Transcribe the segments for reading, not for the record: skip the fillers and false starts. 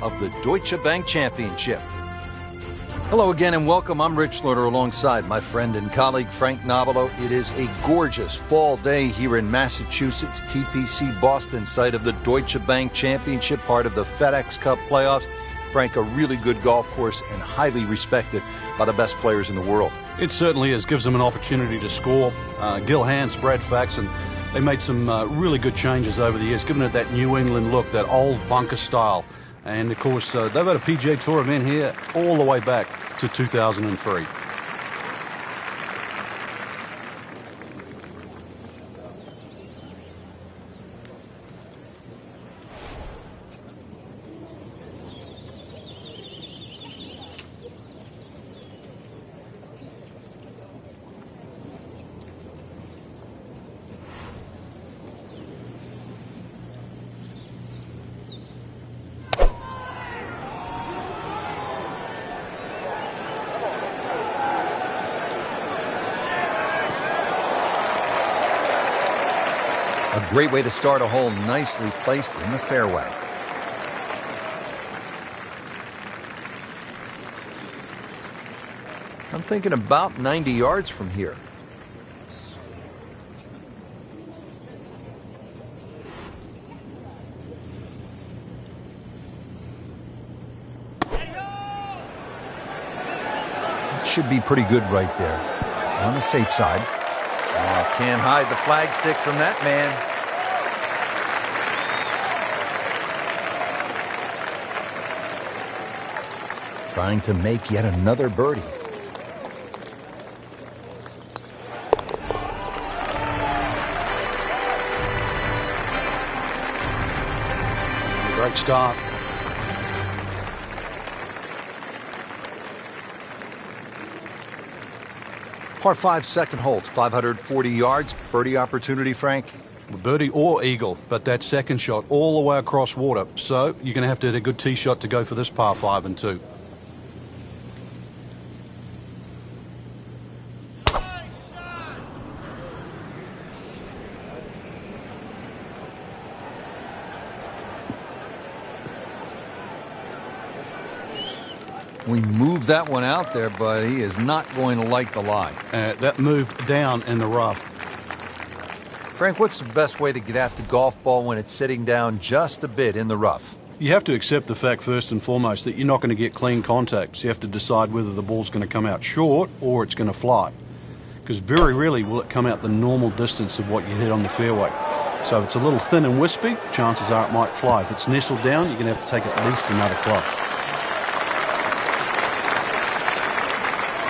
of the Deutsche Bank Championship. Hello again and welcome. I'm Rich Lerner alongside my friend and colleague Frank Nobilo. It is a gorgeous fall day here in Massachusetts, TPC Boston, site of the Deutsche Bank Championship, part of the FedEx Cup playoffs. Frank, a really good golf course and highly respected by the best players in the world. It certainly is. Gives them an opportunity to score. Gil Hanse, Brad Faxon, they made some really good changes over the years, giving it that New England look, that old bunker style. And, of course, they've had a PGA Tour event here all the way back to 2003. A great way to start a hole, nicely placed in the fairway. I'm thinking about 90 yards from here. It should be pretty good right there. On the safe side. Oh, can't hide the flagstick from that man. Trying to make yet another birdie. Great start. Par 5 second hole, it's 540 yards. Birdie opportunity, Frank? Birdie or eagle, but that second shot all the way across water. So you're going to have to hit a good tee shot to go for this par 5 and 2. We moved that one out there, but he is not going to like the lie. That moved down in the rough. Frank, what's the best way to get at the golf ball when it's sitting down just a bit in the rough? You have to accept the fact, first and foremost, that you're not going to get clean contact. So you have to decide whether the ball's going to come out short or it's going to fly. Because very rarely will it come out the normal distance of what you hit on the fairway. So if it's a little thin and wispy, chances are it might fly. If it's nestled down, you're going to have to take at least another club.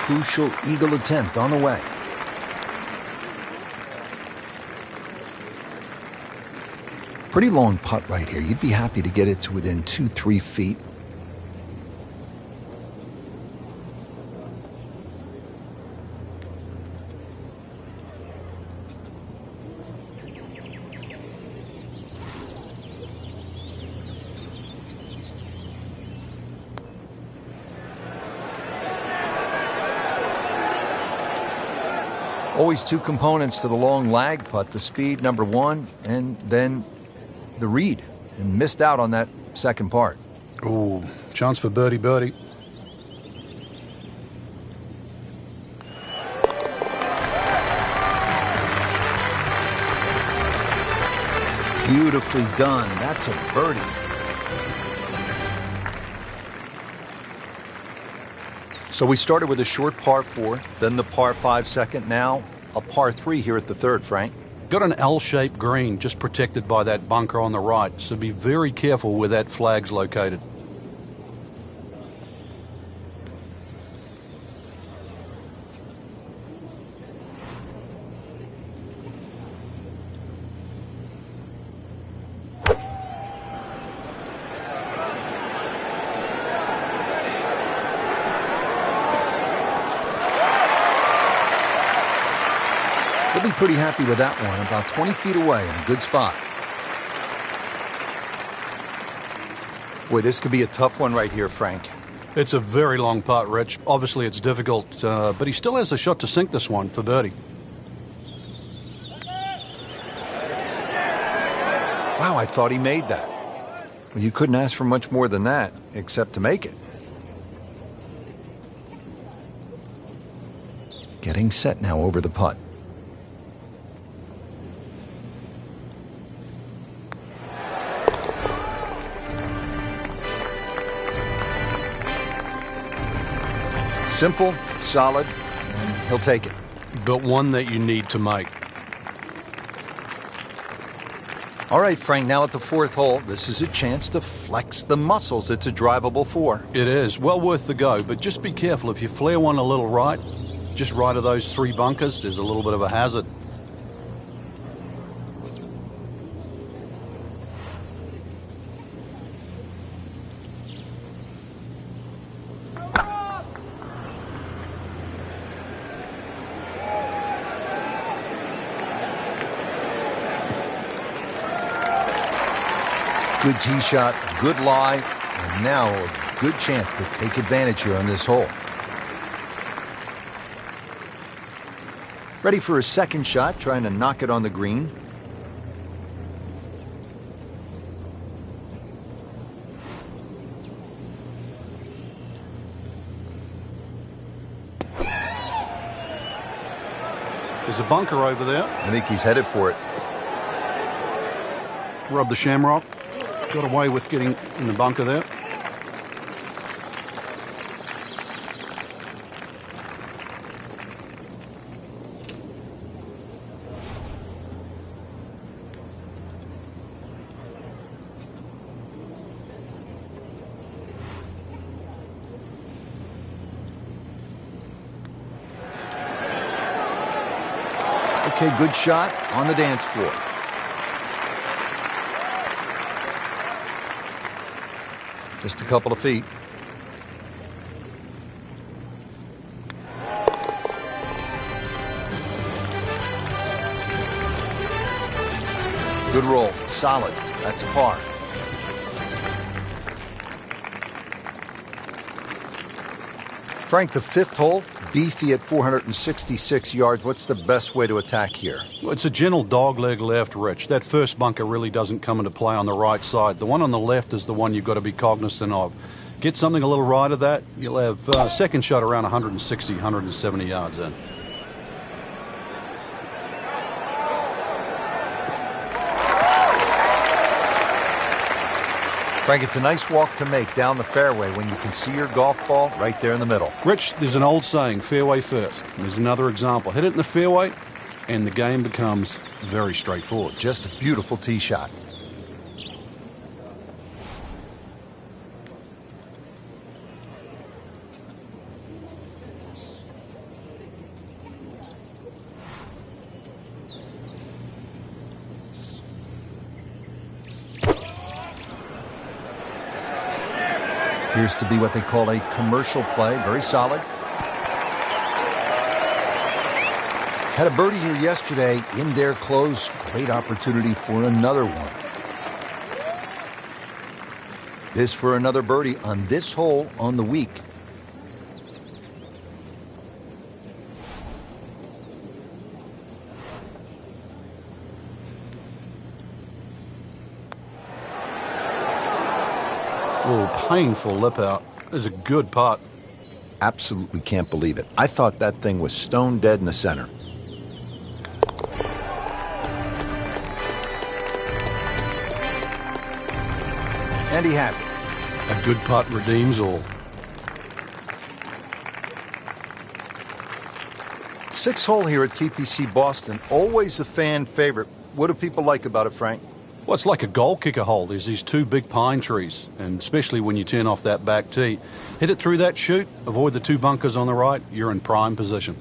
Crucial eagle attempt on the way. Pretty long putt right here. You'd be happy to get it to within 2-3 feet. Always two components to the long lag putt, the speed, number one, and then the read, and missed out on that second part. Ooh, chance for birdie. Beautifully done. That's a birdie. So we started with a short par 4, then the par 5 second, now a par 3 here at the third, Frank. Got an L-shaped green just protected by that bunker on the right, so be very careful where that flag's located. He'll be pretty happy with that one, about 20 feet away in a good spot. Boy, this could be a tough one right here, Frank. It's a very long putt, Rich. Obviously, it's difficult, but he still has a shot to sink this one for birdie. Wow, I thought he made that. Well, you couldn't ask for much more than that, except to make it. Getting set now over the putt. Simple, solid, and he'll take it. But one that you need to make. All right, Frank, now at the fourth hole, this is a chance to flex the muscles. It's a drivable 4. It is. Well worth the go, but just be careful. If you flare one a little right, just right of those 3 bunkers, there's a little bit of a hazard. Good tee shot, good lie, and now a good chance to take advantage here on this hole. Ready for his second shot, trying to knock it on the green. There's a bunker over there. I think he's headed for it. Rub the shamrock. Got away with getting in the bunker there. Okay, good shot on the dance floor. Just a couple of feet. Good roll. Solid. That's a par. Frank, the fifth hole, beefy at 466 yards. What's the best way to attack here? Well, it's a gentle dogleg left, Rich. That first bunker really doesn't come into play on the right side. The one on the left is the one you've got to be cognizant of. Get something a little right of that, you'll have second shot around 160, 170 yards in. Frank, it's a nice walk to make down the fairway when you can see your golf ball right there in the middle. Rich, there's an old saying, fairway first. There's another example. Hit it in the fairway, and the game becomes very straightforward. Just a beautiful tee shot. Appears to be what they call a commercial play. Very solid. Had a birdie here yesterday in their close. Great opportunity for another one. This for another birdie on this hole on the week. Oh, painful lip out. This is a good putt. Absolutely can't believe it. I thought that thing was stone dead in the center. And he has it. A good putt redeems all. Sixth hole here at TPC Boston. Always a fan favorite. What do people like about it, Frank? Well, it's like a goal kicker hole. There's these 2 big pine trees, and especially when you turn off that back tee. Hit it through that chute, avoid the 2 bunkers on the right, you're in prime position.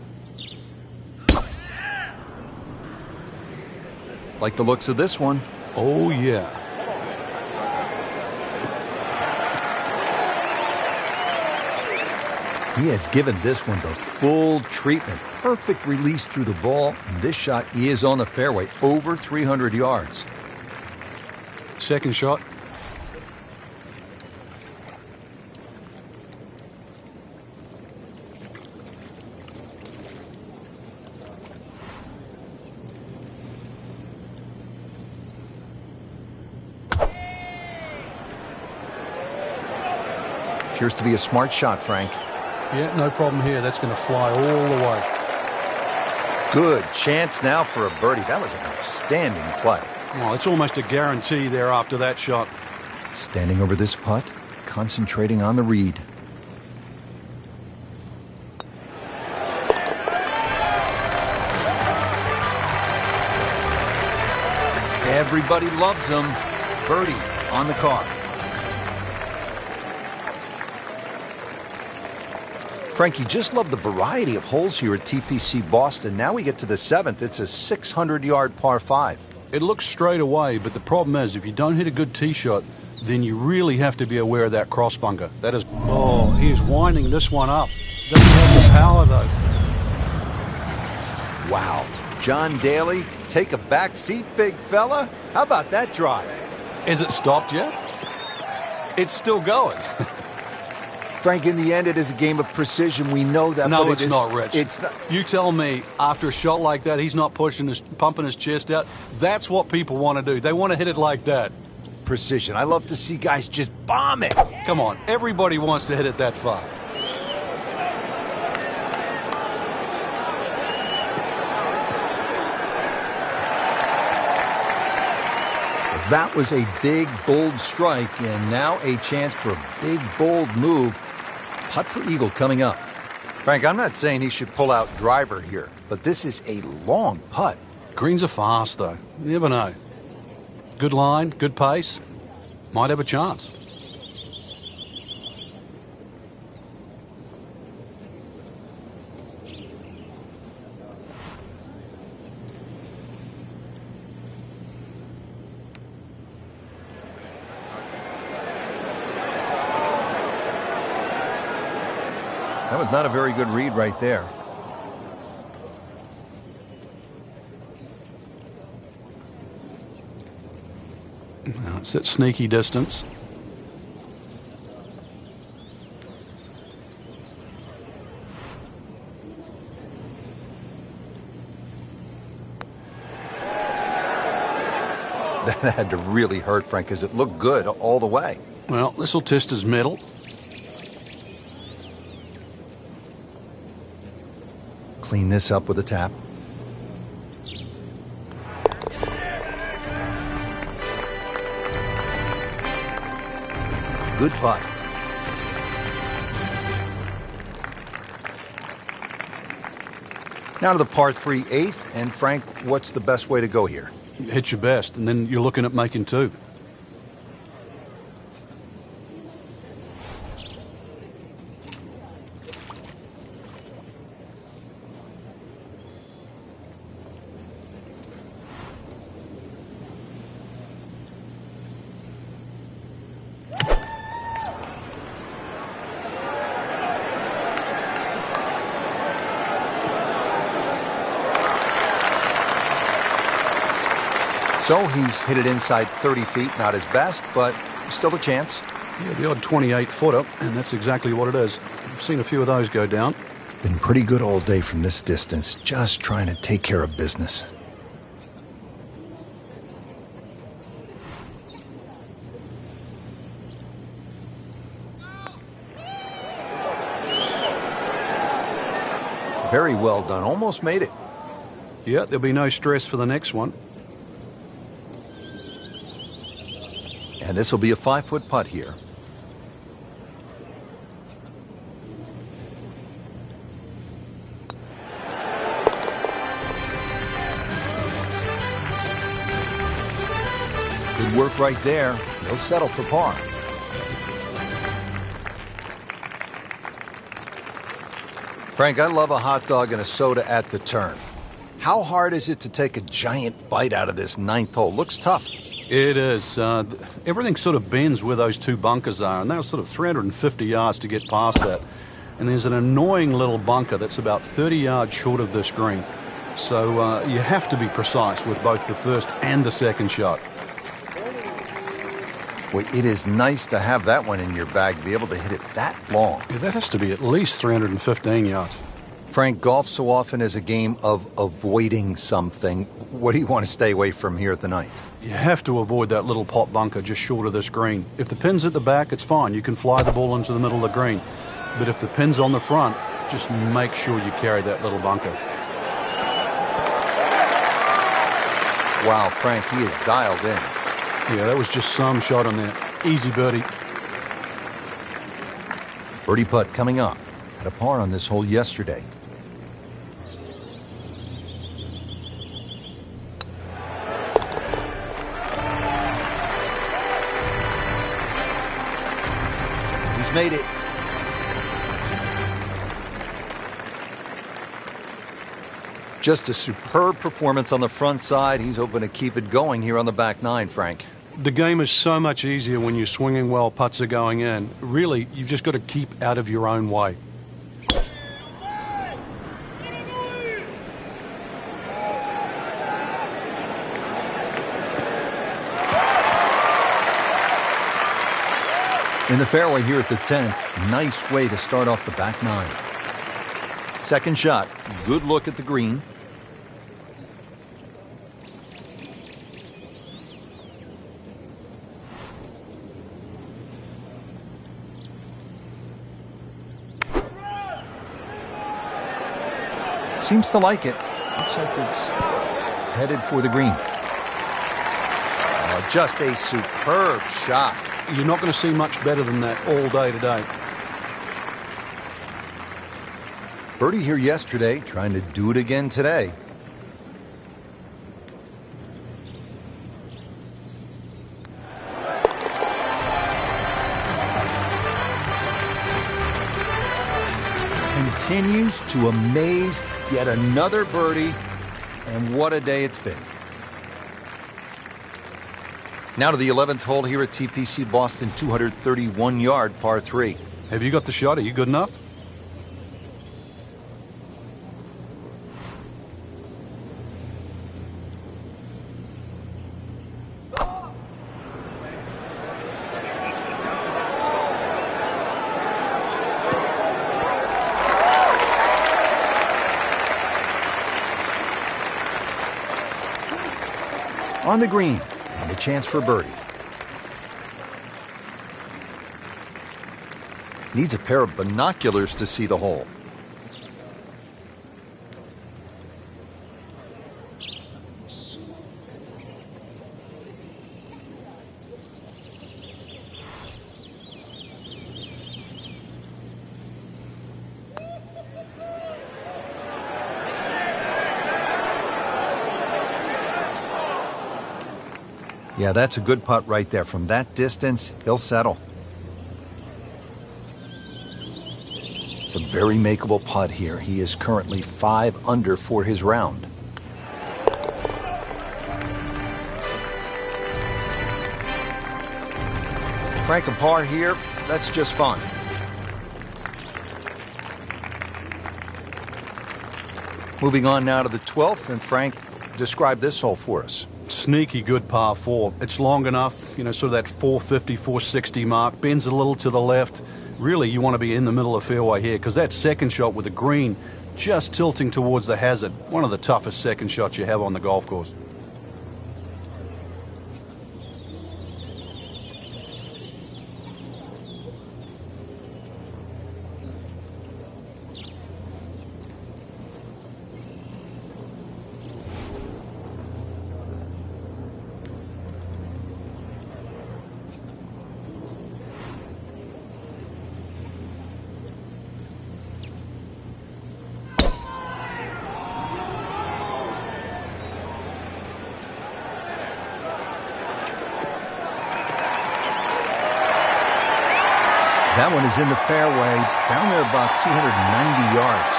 Like the looks of this one. Oh, yeah. He has given this one the full treatment. Perfect release through the ball. And this shot is on the fairway, over 300 yards. Second shot. Appears to be a smart shot, Frank. Yeah, no problem here. That's going to fly all the way. Good chance now for a birdie. That was an outstanding play. Well, it's almost a guarantee there after that shot. Standing over this putt, concentrating on the read. Everybody loves him. Birdie on the card. Frankie, just love the variety of holes here at TPC Boston. Now we get to the 7th. It's a 600-yard par 5. It looks straight away, but the problem is if you don't hit a good tee shot, then you really have to be aware of that cross bunker. That is, oh, he's winding this one up. Doesn't have the power, though. Wow. John Daly, take a back seat, big fella. How about that drive? Is it stopped yet? It's still going. Frank, in the end, it is a game of precision. We know that. No, but it's not, Rich. It's not. You tell me, after a shot like that, he's not pumping his chest out. That's what people want to do. They want to hit it like that. Precision. I love to see guys just bomb it. Come on, everybody wants to hit it that far. That was a big, bold strike, and now a chance for a big, bold move. Putt for eagle coming up. Frank, I'm not saying he should pull out driver here, but this is a long putt. Greens are fast, though. You never know. Good line, good pace. Might have a chance. That was not a very good read right there. Now it's at sneaky distance. That had to really hurt, Frank, because it looked good all the way. Well, this will test his mettle. Clean this up with a tap. Good putt. Now to the par 3 8th. And Frank, what's the best way to go here? Hit your best, and then you're looking at making 2. So he's hit it inside 30 feet, not his best, but still a chance. Yeah, the odd 28-footer, and that's exactly what it is. I've seen a few of those go down. Been pretty good all day from this distance, just trying to take care of business. Very well done. Almost made it. Yeah, there'll be no stress for the next one. And this will be a 5-foot putt here. Good work right there. He'll settle for par. Frank, I love a hot dog and a soda at the turn. How hard is it to take a giant bite out of this 9th hole? Looks tough. It is. Everything sort of bends where those 2 bunkers are, and they're sort of 350 yards to get past that. And there's an annoying little bunker that's about 30 yards short of this green. So you have to be precise with both the first and the second shot. Well, it is nice to have that one in your bag, to be able to hit it that long. Yeah, that has to be at least 315 yards. Frank, golf so often is a game of avoiding something. What do you want to stay away from here at the ninth? You have to avoid that little pot bunker just short of this green. If the pin's at the back, it's fine. You can fly the ball into the middle of the green. But if the pin's on the front, just make sure you carry that little bunker. Wow, Frank, he is dialed in. Yeah, that was just some shot on there. Easy birdie. Birdie putt coming up. Had a par on this hole yesterday. He's made it. Just a superb performance on the front side. He's hoping to keep it going here on the back nine, Frank. The game is so much easier when you're swinging well, putts are going in. Really, you've just got to keep out of your own way. In the fairway here at the 10th, nice way to start off the back nine. Second shot, good look at the green. Seems to like it. Looks like it's headed for the green. Oh, just a superb shot. You're not going to see much better than that all day today. Birdie here yesterday, trying to do it again today. Continues to amaze. Yet another birdie, and what a day it's been. Now to the 11th hole here at TPC Boston, 231-yard par 3. Have you got the shot? Are you good enough? On the green, and a chance for birdie. Needs a pair of binoculars to see the hole. Yeah, that's a good putt right there. From that distance, he'll settle. It's a very makeable putt here. He is currently 5 under for his round. Frank, a par here, that's just fine. Moving on now to the 12th, and Frank, describe this hole for us. Sneaky good par 4. It's long enough, you know, sort of that 450, 460 mark. Bends a little to the left. Really, you want to be in the middle of fairway here because that second shot with the green just tilting towards the hazard. One of the toughest second shots you have on the golf course. That one is in the fairway, down there about 290 yards.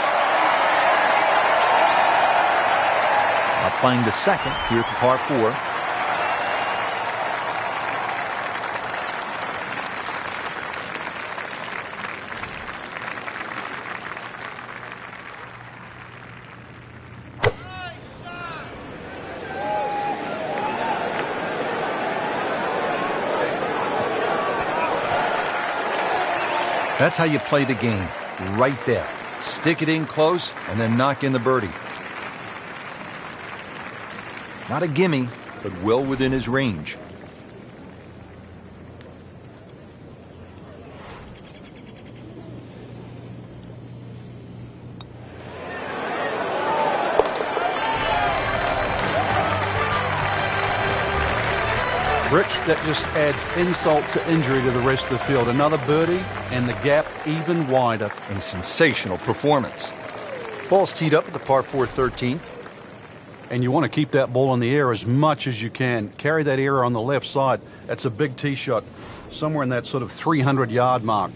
Up playing the second here at the par 4. That's how you play the game, right there. Stick it in close and then knock in the birdie. Not a gimme, but well within his range. Rich, that just adds insult to injury to the rest of the field. Another birdie, and the gap even wider. A sensational performance. Ball's teed up at the par 4 13th. And you want to keep that ball in the air as much as you can. Carry that air on the left side. That's a big tee shot, somewhere in that sort of 300-yard mark.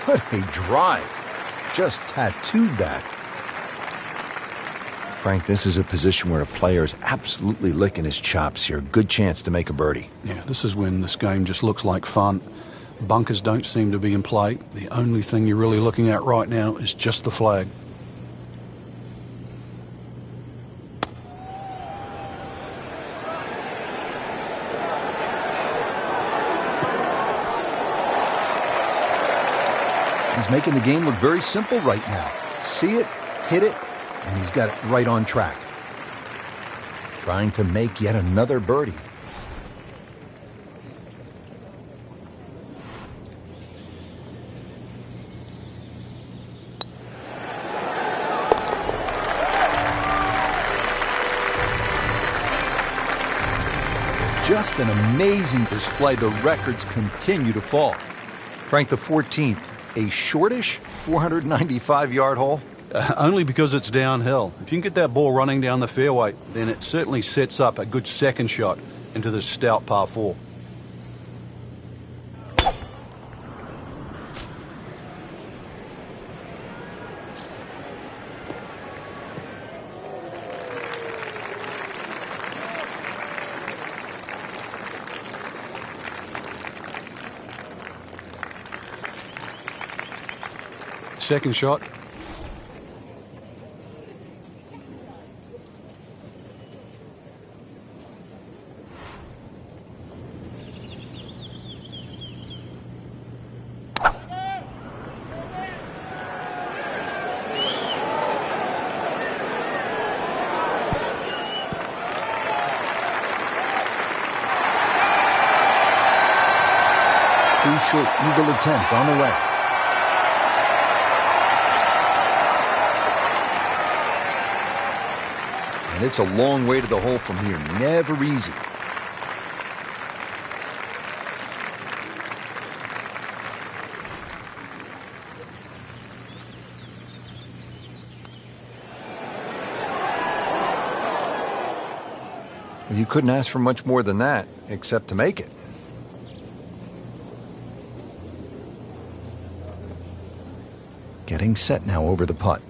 What a drive. Just tattooed that. Frank, this is a position where a player is absolutely licking his chops here. Good chance to make a birdie. Yeah, this is when this game just looks like fun. Bunkers don't seem to be in play. The only thing you're really looking at right now is just the flag. He's making the game look very simple right now. See it, hit it, and he's got it right on track. Trying to make yet another birdie. Just an amazing display. The records continue to fall. Frank, the 14th, a shortish 495-yard hole. Only because it's downhill. If you can get that ball running down the fairway, then it certainly sets up a good second shot into this stout par 4. Second shot. Crucial eagle attempt on the way. And it's a long way to the hole from here. Never easy. You couldn't ask for much more than that, except to make it. Getting set now over the putt.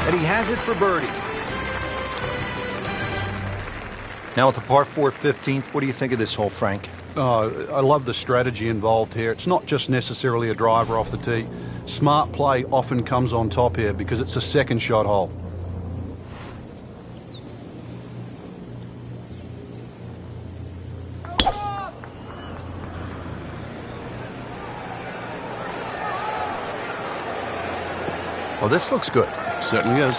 And he has it for birdie. Now at the par 4 15th, what do you think of this hole, Frank? I love the strategy involved here. It's not just necessarily a driver off the tee. Smart play often comes on top here because it's a second shot hole. Well, this looks good. Certainly is.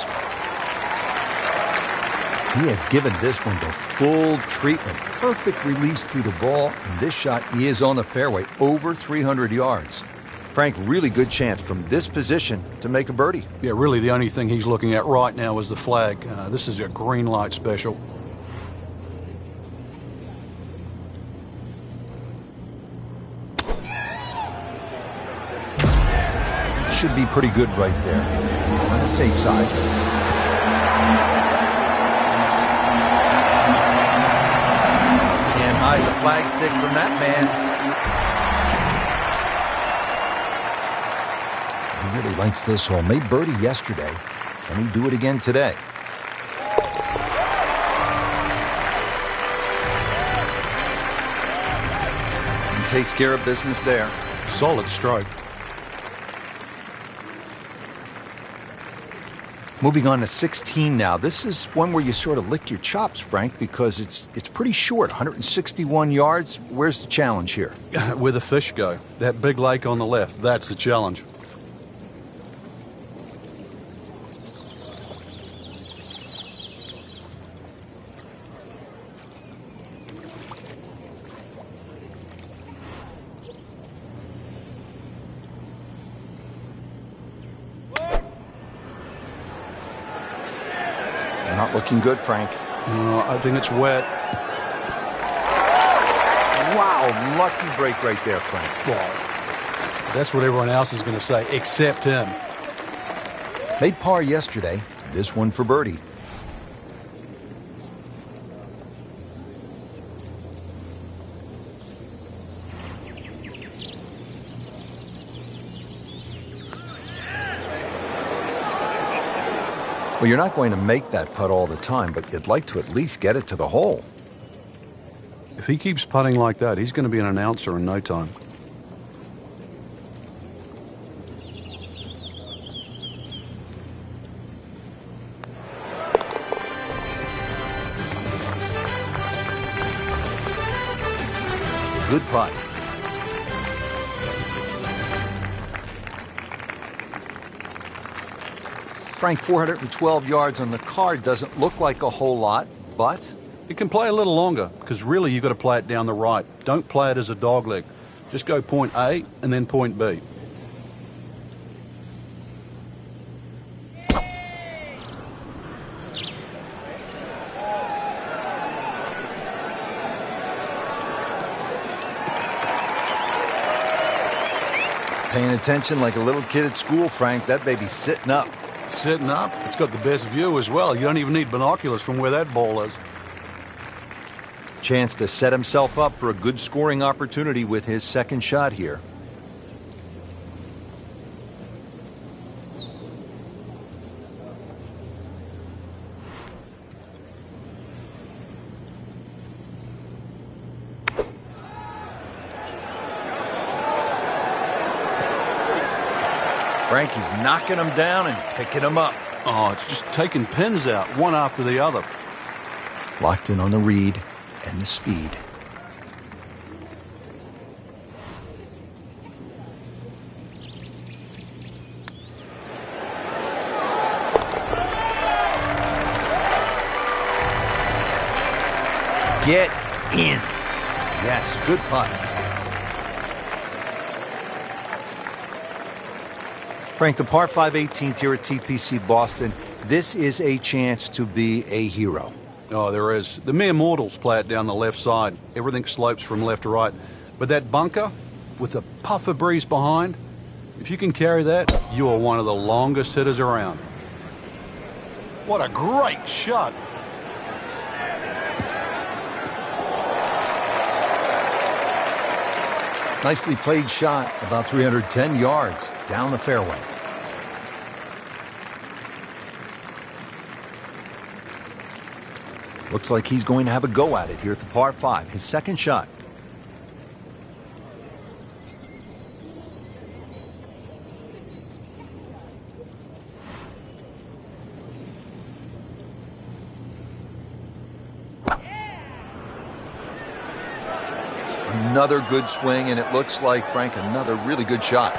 He has given this one the full treatment. Perfect release through the ball. And this shot is on the fairway, over 300 yards. Frank, really good chance from this position to make a birdie. Yeah, really the only thing he's looking at right now is the flag. This is a green light special. Should be pretty good right there. On the safe side. Can't hide the flagstick from that man. He really likes this hole. Made birdie yesterday. Can he do it again today? takes care of business there. Solid stroke. Moving on to 16 now. This is one where you sort of lick your chops, Frank, because it's pretty short, 161 yards. Where's the challenge here? Where the fish go. That big lake on the left, that's the challenge. Not looking good, Frank. I think it's wet. Wow, lucky break right there, Frank. Well, that's what everyone else is going to say, except him. Made par yesterday. This one for birdie. Well, you're not going to make that putt all the time, but you'd like to at least get it to the hole. If he keeps putting like that, he's going to be an announcer in no time. Good putt. Frank, 412 yards on the card doesn't look like a whole lot, but It can play a little longer, because really you've got to play it down the right. Don't play it as a dogleg. Just go point A and then point B. paying attention like a little kid at school, Frank. That baby's sitting up. Sitting up. It's got the best view as well. You don't even need binoculars from where that ball is. Chance to set himself up for a good scoring opportunity with his second shot here. Frankie's knocking them down and picking them up. Oh, it's just taking pins out, one after the other. Locked in on the read and the speed. Get in. Yes, good putt. Frank, the par 5 18th here at TPC Boston. This is a chance to be a hero. Oh, there is. The mere mortals play it down the left side. Everything slopes from left to right. But that bunker, with a puff of breeze behind, if you can carry that, you are one of the longest hitters around. What a great shot. Nicely played shot, about 310 yards down the fairway. Looks like he's going to have a go at it here at the par 5, his second shot. Another good swing, and it looks like, Frank, another really good shot.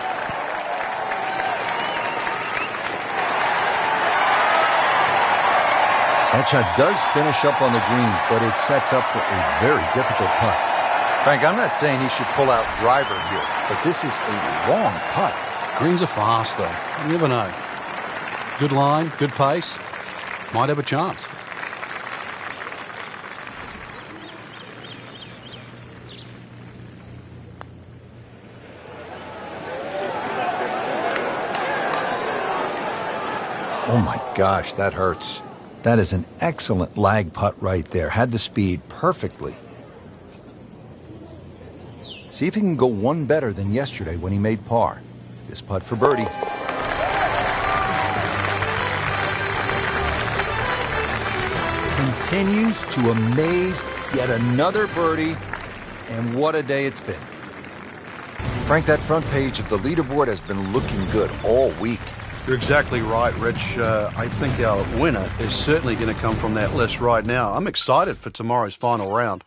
That shot does finish up on the green, but it sets up for a very difficult putt. Frank, I'm not saying he should pull out driver here, but this is a long putt. Greens are fast, though. You never know. Good line, good pace. Might have a chance. Oh my gosh, that hurts. That is an excellent lag putt right there. Had the speed perfectly. See if he can go one better than yesterday when he made par. This putt for birdie. Continues to amaze. Yet another birdie. And what a day it's been. Frank, that front page of the leaderboard has been looking good all week. You're exactly right, Rich. I think our winner is certainly going to come from that list right now. I'm excited for tomorrow's final round.